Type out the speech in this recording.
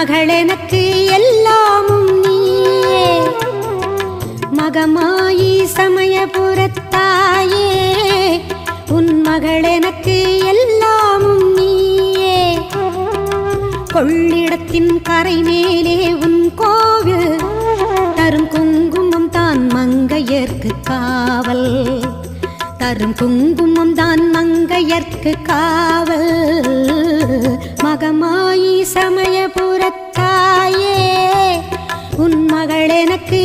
மகள் எனக்கு எல்லாமும் நீயே மகமாயி சமயபுரத்தாயே உன் மகள் எனக்கு எல்லாமும் நீயே கொள்ளிடத்தின் கரை மேலே உன் கோவில் தரும் குங்குமம் தான் மங்கையர்க்கு காவல் தரும் குங்குமம் தான் மங்கையர்க்கு காவல் மகமாயி சமயபுரத்தாயே உன் மகள் எனக்கு